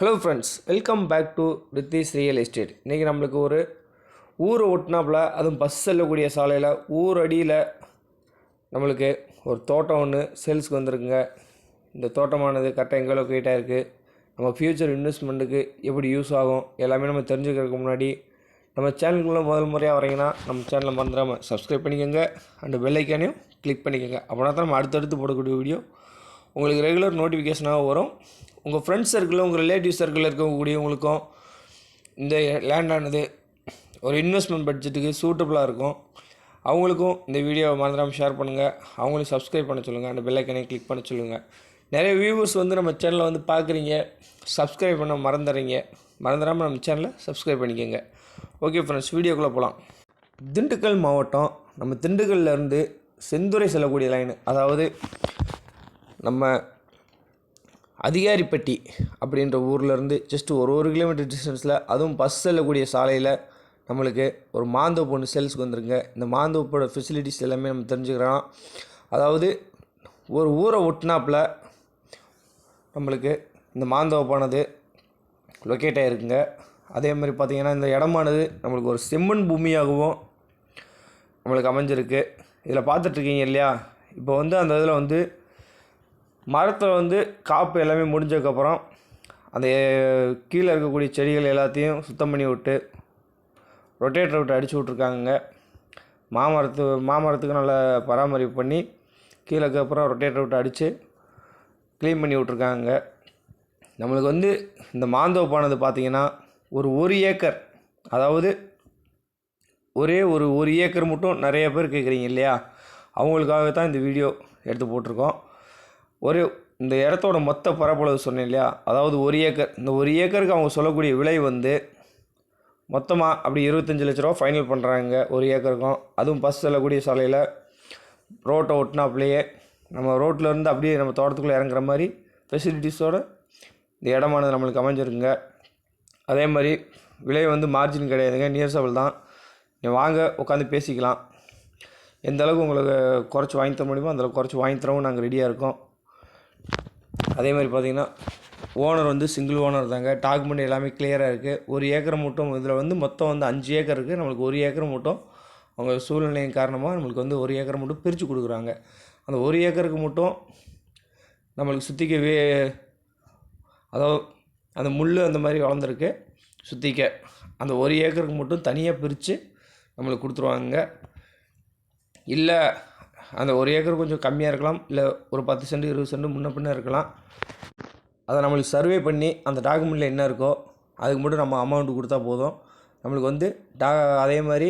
Hello friends, welcome back to Rithish real estate. இன்றைக்கி நம்மளுக்கு ஒரு ஊர் ஒட்டினாப்பில், அதுவும் பஸ் செல்லக்கூடிய சாலையில் ஊர் அடியில் நம்மளுக்கு ஒரு தோட்டம் ஒன்று சேல்ஸுக்கு வந்திருக்குங்க. இந்த தோட்டமானது கரெக்டாக எங்கே லொக்கேட்டாக இருக்குது, நம்ம ஃப்யூச்சர் இன்வெஸ்ட்மெண்ட்டுக்கு எப்படி யூஸ் ஆகும் எல்லாமே நம்ம தெரிஞ்சுக்கிறதுக்கு முன்னாடி நம்ம சேனலுக்குள்ளே முதல் முறையாக வரீங்கன்னா நம்ம சேனலை மறந்துடாமல் சப்ஸ்கிரைப் பண்ணிக்கோங்க. அந்த பெல் ஐக்கானையும் கிளிக் பண்ணிக்கோங்க. அப்படின்னா தான் நம்ம அடுத்தடுத்து போடக்கூடிய வீடியோ உங்களுக்கு ரெகுலர் நோட்டிஃபிகேஷனாக வரும். உங்கள் ஃப்ரெண்ட்ஸ் சர்க்கிளில், உங்கள் ரிலேட்டிவ் சர்க்கிளில் இருக்கக்கூடியவங்களுக்கும் இந்த லேண்டானது ஒரு இன்வெஸ்ட்மெண்ட் பட்ஜெட்டுக்கு சூட்டபுளாக இருக்கும். அவங்களுக்கும் இந்த வீடியோவை மறந்துடாமல் ஷேர் பண்ணுங்கள். அவங்களையும் சப்ஸ்கிரைப் பண்ண சொல்லுங்கள். அந்த பெல் ஐக்கனை கிளிக் பண்ண சொல்லுங்கள். நிறைய வியூவர்ஸ் நம்ம சேனலை பார்க்குறீங்க, சப்ஸ்கிரைப் பண்ண மறந்துடாமல் நம்ம சேனலை சப்ஸ்கிரைப் பண்ணிக்கோங்க. ஓகே ஃப்ரெண்ட்ஸ், வீடியோக்குள்ளே போகலாம். திண்டுக்கல் மாவட்டம், நம்ம திண்டுக்கல்லேருந்து செந்துறை செல்லக்கூடிய லைனு, அதாவது நம்ம அதிகாரிப்பட்டி அப்படின்ற ஊர்லேருந்து ஜஸ்ட் ஒரு கிலோமீட்டர் டிஸ்டன்ஸில், அதுவும் பஸ் செல்லக்கூடிய சாலையில் நம்மளுக்கு ஒரு மாந்தோப்பு ஒன்று சேல்ஸுக்கு வந்துருங்க. இந்த மாந்தோப்போட ஃபெசிலிட்டிஸ் எல்லாமே நம்ம தெரிஞ்சுக்கிறோம். அதாவது ஒரு ஊரை ஒட்டினாப்பில் நம்மளுக்கு இந்த மாந்தோப்பானது லொக்கேட் ஆகிருக்குங்க. அதே மாதிரி பார்த்திங்கன்னா இந்த இடமானது நம்மளுக்கு ஒரு செம்மண் பூமியாகவும் நம்மளுக்கு அமைஞ்சிருக்கு. இதில் பார்த்துட்ருக்கீங்க இல்லையா, இப்போ அந்த இதில் மரத்தில் காப்பு எல்லாமே முடிஞ்சதுக்கப்புறம் அந்த கீழே இருக்கக்கூடிய செடிகள் எல்லாத்தையும் சுத்தம் பண்ணி விட்டு ரொட்டேட்டர் விட்டு அடித்து விட்ருக்காங்க. மாமரத்துக்கு நல்ல பராமரிப்பு பண்ணி கீழே அப்புறம் ரொட்டேட்டர் விட்டு அடித்து க்ளீன் பண்ணி விட்ருக்காங்க. நம்மளுக்கு இந்த மாந்தோப்பானது பார்த்திங்கன்னா ஒரு ஏக்கர், அதாவது ஒரு ஏக்கர் மட்டும் நிறைய பேர் கேட்குறீங்க இல்லையா, அவங்களுக்காக தான் இந்த வீடியோ எடுத்து போட்டிருக்கோம். இந்த இடத்தோட மொத்த பரப்பளவு சொன்னேன் இல்லையா, அதாவது ஒரு ஏக்கர். இந்த ஒரு ஏக்கருக்கு அவங்க சொல்லக்கூடிய விலை மொத்தமாக அப்படி 25 லட்ச ரூபா ஃபைனல் பண்ணுறாங்க ஒரு ஏக்கருக்கும். அதுவும் பஸ் செல்லக்கூடிய சாலையில் ரோட்டை ஒட்டினாப்லேயே நம்ம ரோட்டிலேருந்து அப்படியே நம்ம தோட்டத்துக்குள்ளே இறங்குற மாதிரி ஃபெசிலிட்டிஸோடு இந்த இடமானது நம்மளுக்கு அமைஞ்சிருக்குங்க. அதே மாதிரி விலை மார்ஜின் கிடையாதுங்க, நியர்சபிள் தான். நீங்கள் வாங்க, உட்காந்து பேசிக்கலாம். எந்த அளவுக்கு உங்களுக்கு குறைச்சி வாங்கி தர முடியுமோ அந்தளவுக்கு குறைச்சி வாங்கி தரவும் நாங்கள் ரெடியாக இருக்கோம். அதே மாதிரி பார்த்திங்கன்னா ஓனர் சிங்கிள் ஓனர் தாங்க. டாக்குமெண்ட் எல்லாமே கிளியராக இருக்குது. ஒரு ஏக்கர் மட்டும் இதில் மொத்தம் 5 ஏக்கர் இருக்குது. நம்மளுக்கு ஒரு ஏக்கர் மட்டும் அவங்க சூழ்நிலையின் காரணமாக நம்மளுக்கு ஒரு ஏக்கர் மட்டும் பிரித்து கொடுக்குறாங்க. அந்த ஒரு ஏக்கருக்கு மட்டும் நம்மளுக்கு சுற்றிக்கவே, அதாவது அந்த முள் அந்த மாதிரி வளர்ந்துருக்கு சுற்றிக்க, அந்த ஒரு ஏக்கருக்கு மட்டும் தனியாக பிரித்து நம்மளுக்கு கொடுத்துருவாங்க. இல்லை அந்த ஒரு ஏக்கர் கொஞ்சம் கம்மியாக இருக்கலாம், இல்லை ஒரு 10 சென்ட் 20 சென்ட் முன்ன பின்ன இருக்கலாம். அதை நம்மளுக்கு சர்வே பண்ணி அந்த டாக்குமெண்ட்டில் என்ன இருக்கோ அதுக்கு மட்டும் நம்ம அமௌண்ட்டு கொடுத்தா போதும். நம்மளுக்கு அதே மாதிரி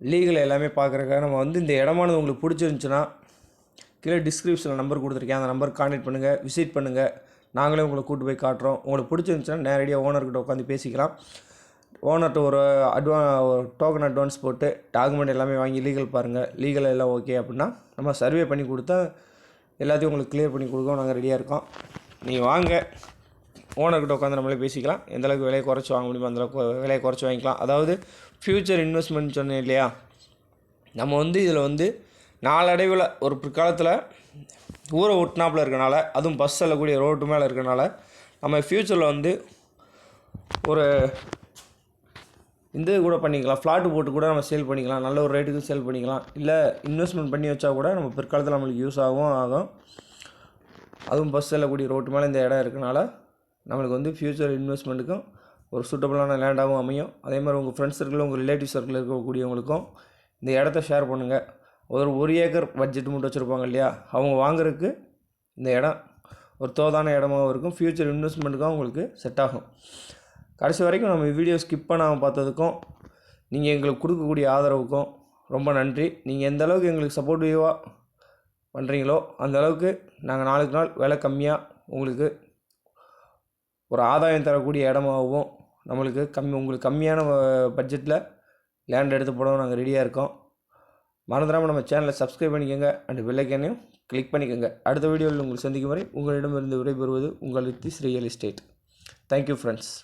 லீகல் எல்லாமே பார்க்குறக்காக நம்ம இந்த இடமானது உங்களுக்கு பிடிச்சிருந்துச்சுன்னா கீழே டிஸ்கிரிப்ஷனில் நம்பர் கொடுத்துருக்கேன், அந்த நம்பருக்கு கான்டெக்ட் பண்ணுங்கள், விசிட் பண்ணுங்கள். நாங்களே உங்களை கூப்பிட்டு போய் காட்டுறோம். உங்களுக்கு பிடிச்சிருந்துச்சுன்னா நேரடியாக ஓனர்கிட்ட உட்காந்து பேசிக்கலாம். ஓனர்கிட்ட ஒரு டோக்கன் அட்வான்ஸ் போட்டு டாக்குமெண்ட் எல்லாமே வாங்கி லீகல் பாருங்கள். லீகல் எல்லாம் ஓகே அப்படின்னா நம்ம சர்வே பண்ணி கொடுத்தா எல்லாத்தையும் உங்களுக்கு கிளியர் பண்ணி கொடுக்க நாங்கள் ரெடியாக இருக்கோம். நீங்கள் வாங்க, ஓனர்கிட்ட உட்காந்து நம்மளே பேசிக்கலாம். எந்தளவுக்கு விலையை குறைச்சி வாங்க முடியுமோ அந்தளவுக்கு விலையை குறைச்சி வாங்கிக்கலாம். அதாவது ஃப்யூச்சர் இன்வெஸ்ட்மெண்ட் சொன்னேன் இல்லையா, நம்ம இதில் நாளடைவில் ஒரு பிற்காலத்தில் ஊரை ஒட்டினாப்பில் இருக்கனால, அதுவும் பஸ் செல்லக்கூடிய ரோட்டு மேலே இருக்கனால நம்ம ஃப்யூச்சரில் ஒரு கூட பண்ணிக்கலாம், ஃப்ளாட்டு போட்டு கூட நம்ம சேல் பண்ணிக்கலாம், நல்ல ஒரு ரேட்டுக்கு சேல் பண்ணிக்கலாம். இல்லை இன்வெஸ்ட்மெண்ட் பண்ணி வச்சா கூட நம்ம பிற்காலத்தில் நம்மளுக்கு யூஸ் ஆகும். அதுவும் பஸ் செல்லக்கூடிய ரோட்டு மேலே இந்த இடம் இருக்கனால நம்மளுக்கு ஃப்யூச்சர் இன்வெஸ்ட்மெண்ட்டுக்கும் ஒரு சூட்டபுளான லேண்டாகவும் அமையும். அதே மாதிரி உங்கள் ஃப்ரெண்ட்ஸ் சர்க்கிள், உங்கள் ரிலேட்டிவ் சர்க்கிள் இருக்கக்கூடியவங்களுக்கும் இந்த இடத்த ஷேர் பண்ணுங்கள். ஒரு ஏக்கர் பட்ஜெட் மட்டும் வச்சுருப்பாங்க இல்லையா, அவங்க வாங்குறதுக்கு இந்த இடம் ஒரு தோதான இடமாகவும் இருக்கும். ஃப்யூச்சர் இன்வெஸ்ட்மெண்ட்டுக்கும் உங்களுக்கு செட் ஆகும். கடைசி வரைக்கும் நம்ம வீடியோ ஸ்கிப் பண்ணாமல் பார்த்ததுக்கும் நீங்கள் எங்களுக்கு கொடுக்கக்கூடிய ஆதரவுக்கும் ரொம்ப நன்றி. நீங்கள் எந்த அளவுக்கு எங்களுக்கு சப்போர்ட்டிவாக பண்ணுறீங்களோ அந்த அளவுக்கு நாங்கள் நாளுக்கு நாள் விலை கம்மியாக உங்களுக்கு ஒரு ஆதாயம் தரக்கூடிய இடமாகவும் உங்களுக்கு கம்மியான பட்ஜெட்டில் லேண்ட் எடுத்து போடவும் நாங்கள் ரெடியாக இருக்கோம். மறந்துடாமல் நம்ம சேனலை சப்ஸ்கிரைப் பண்ணிக்கோங்க, அண்ட் பெல் ஐக்கானையும் கிளிக் பண்ணிக்கோங்க. அடுத்த வீடியோவில் உங்களை சந்திக்கும் வரை உங்களிடமிருந்து விடைபெறுவது உங்கள் Rithish real estate. Thank you friends.